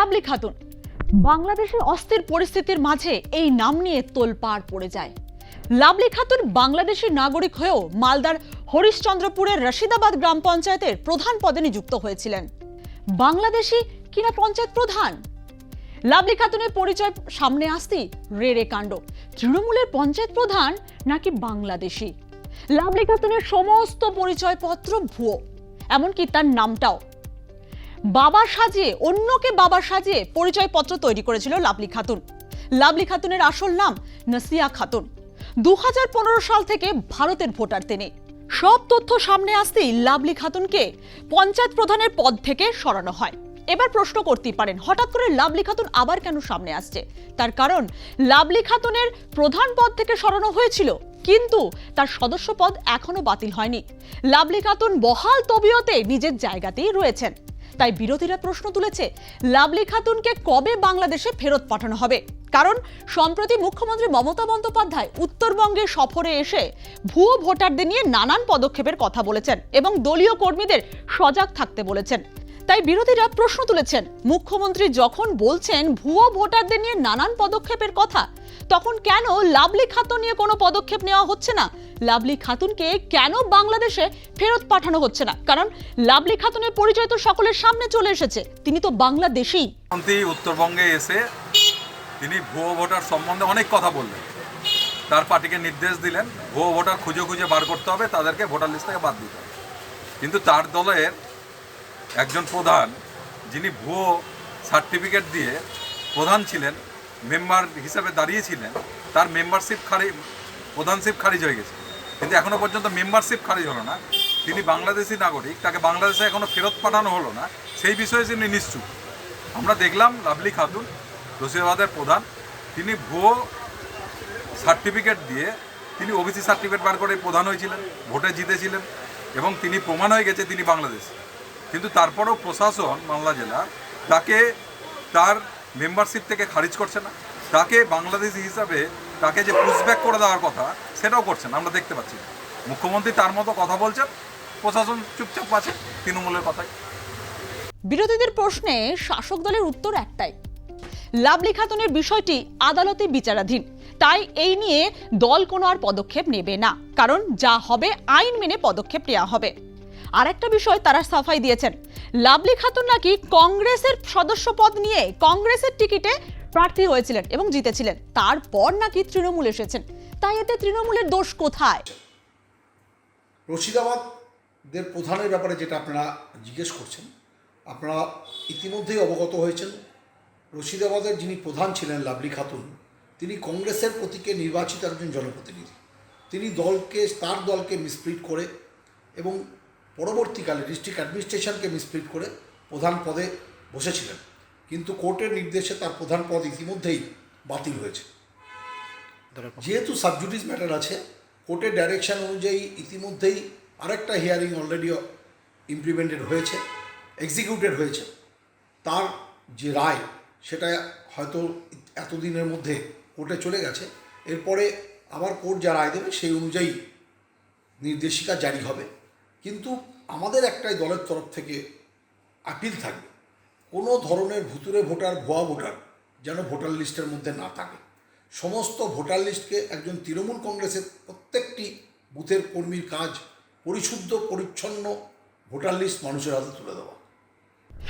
Lovely Khatun বাংলাদেশের অস্থির পরিস্থিতির মাঝে এই নাম নিয়ে তোলপাড় পড়ে যায়। লাভলি খাতুন বাংলাদেশের নাগরিক হয়েও মালদার হরিশ্চন্দ্রপুরের রশিদাবাদ গ্রাম পঞ্চায়েতের প্রধান পদে নিযুক্ত হয়েছিলেন। বাংলাদেশি কিনা পঞ্চায়েত প্রধান। লাভলি খাতুনের পরিচয় সামনে আসতেই রেড়ে কাণ্ড। তৃণমূলের পঞ্চায়েত প্রধান নাকি বাংলাদেশি। লাভলি খাতুনের সমস্ত পরিচয়পত্র ভুয়ো, এমনকি তার নামটাও। বাবা সাজিয়ে, অন্যকে বাবা সাজিয়ে পরিচয়পত্র তৈরি করেছিল লাভলি খাতুন। লাভলি খাতুনের আসল নাম নাসিয়া খাতুন। 2015 সাল থেকে ভারতের ভোটার তিনি। সব তথ্য সামনে আসতেই লাভলি খাতুনকে পঞ্চায়েত প্রধানের পদ থেকে সরানো হয়। এবার প্রশ্ন করতেই পারেন, হঠাৎ করে লাভলি খাতুন আবার কেন সামনে আসছে? তার কারণ লাভলি খাতুনের প্রধান পদ থেকে সরানো হয়েছিল, কিন্তু তার সদস্য পদ এখনো বাতিল হয়নি। লাভলি খাতুন বহাল তবিয়তে নিজের জায়গাতেই রয়েছেন। তাই বিরোধীরা প্রশ্ন তুলেছে, লাভলি খাতুনকে কবে বাংলাদেশে ফেরত পাঠানো হবে? কারণ সম্প্রতি মুখ্যমন্ত্রী মমতা বন্দ্যোপাধ্যায় উত্তরবঙ্গে সফরে এসে ভুয়ো ভোটারদের নিয়ে নানান পদক্ষেপের কথা বলেছেন এবং দলীয় কর্মীদের সজাগ থাকতে বলেছেন। তাই বিরোধীরা প্রশ্ন তুলেছেন, মুখ্যমন্ত্রী যখন বলছেন ভুয়ো ভোটারদের নিয়ে নানান পদক্ষেপের কথা, তখন কেন লাভলি খাতুন নিয়ে কোনো পদক্ষেপ নেওয়া হচ্ছে না? লাভলি খাতুনকে কেন বাংলাদেশে ফেরত পাঠানো হচ্ছে না? কারণ লাভলি খাতুনের পরিচয় তো সকলের সামনে চলে এসেছে, তিনি তো বাংলাদেশী। উত্তরবঙ্গে এসে তিনি ভুয়ো ভোটার সম্বন্ধে অনেক কথা বললেন। তার পার্টিকে নির্দেশ দিলেন ভুয়ো ভোটার খুঁজে খুঁজে বার করতে হবে, তাদেরকে ভোটার লিস্ট থেকে বাদ দিতে হবে। কিন্তু তার দলের একজন প্রধান, যিনি ভুয়ো সার্টিফিকেট দিয়ে প্রধান ছিলেন, মেম্বার হিসাবে দাঁড়িয়েছিলেন, তার মেম্বারশিপ প্রধানশিপ খারিজ হয়ে গেছে। কিন্তু এখনও পর্যন্ত মেম্বারশিপ খারিজ হলো না। তিনি বাংলাদেশি নাগরিক, তাকে বাংলাদেশে এখনও ফেরত পাঠানো হলো না, সেই বিষয়ে তিনি নিশ্চুপ। আমরা দেখলাম লাভলি খাতুন রশিদাবাদের প্রধান, তিনি ভুয়ো সার্টিফিকেট দিয়ে তিনি ওবিসি সার্টিফিকেট বার করে প্রধান হয়েছিলেন, ভোটে জিতেছিলেন এবং তিনি প্রমাণ হয়ে গেছে তিনি বাংলাদেশি। কিন্তু তারপরেও প্রশাসন মালদা জেলা তাকে তার মেম্বারশিপ থেকে খারিজ করছে না। তাকে বাংলাদেশি হিসাবে তাকে যে পুশব্যাক করে দেওয়ার কথা সেটাও করছেন, আমরা দেখতে পাচ্ছি। মুখ্যমন্ত্রী তার মতো কথা বলছেন, প্রশাসন চুপচাপ আছে তৃণমূলের কথায়। বিরোধীদের প্রশ্নে শাসক দলের উত্তর একটাই, লাভলি খাতুনের বিষয়টি আদালতে বিচারাধীন, তাই এই নিয়ে দল কোনো আর পদক্ষেপ নেবে না। কারণ যা হবে আইন মেনে পদক্ষেপ নেওয়া হবে। আর একটা বিষয় তারা সাফাই দিয়েছেন, লাভলি খাতুন নাকি কংগ্রেসের সদস্য পদ নিয়ে কংগ্রেসের টিকিটে প্রার্থী হয়েছিলেন এবং জিতেছিলেন, তারপর নাকি তৃণমূল এসেছেন। তাই এতে তৃণমূলের দোষ কোথায়? রশিদাবাদের প্রধানের ব্যাপারে যেটা আপনারা জিজ্ঞেস করছেন, আপনারা ইতিমধ্যেই অবগত হয়েছেন, রশিদাবাদের যিনি প্রধান ছিলেন লাভলি খাতুন, তিনি কংগ্রেসের প্রতীকে নির্বাচিত একজন জনপ্রতিনিধি। তিনি তার দলকে মিসপ্রিট করে এবং পরবর্তীকালে ডিস্ট্রিক্ট অ্যাডমিনিস্ট্রেশনকে মিসপ্রিট করে প্রধান পদে বসেছিলেন। কিন্তু কোর্টের নির্দেশে তার প্রধান পদ ইতিমধ্যেই বাতিল হয়েছে। যেহেতু সাবজুডিস ম্যাটার আছে, কোর্টের ডাইরেকশন অনুযায়ী ইতিমধ্যেই আরেকটা হিয়ারিং অলরেডি ইমপ্লিমেন্টেড হয়েছে, এক্সিকিউটেড হয়েছে। তার যে রায় সেটা হয়তো এতদিনের মধ্যে কোর্টে চলে গেছে। এরপরে আবার কোর্ট যা রায় দেবে সেই অনুযায়ী নির্দেশিকা জারি হবে। কিন্তু আমাদের একটাই দলের তরফ থেকে আপিল থাকবে, কোনো ধরনের ভুতুরে ভোটার, ভুয়া ভোটার যেন ভোটার লিস্টের মধ্যে না থাকে। সমস্ত ভোটার লিস্টকে একজন তৃণমূল কংগ্রেসের প্রত্যেকটি বুথের কর্মীর কাজ পরিশুদ্ধ পরিচ্ছন্ন ভোটার লিস্ট মানুষের হাতে তুলে দেওয়া।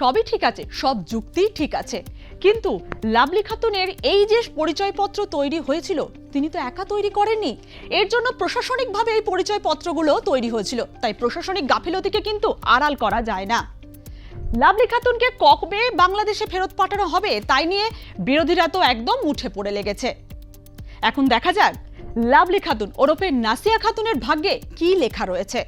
সবই ঠিক আছে, সব যুক্তি ঠিক আছে, কিন্তু লাভলি খাতুনের এই যে পরিচয়পত্র তৈরি হয়েছিল, তিনি তো একা তৈরি করেননি। এর জন্য প্রশাসনিকভাবে এই পরিচয়পত্রগুলো তৈরি হয়েছিল। তাই প্রশাসনিক গাফিলতিকে কিন্তু আড়াল করা যায় না। লাভলি খাতুনকে কবে বাংলাদেশে ফেরত পাঠানো হবে তাই নিয়ে বিরোধীরা তো একদম উঠে পড়ে লেগেছে। এখন দেখা যাক লাভলি খাতুন ওরফে নাসিয়া খাতুনের ভাগ্যে কি লেখা রয়েছে।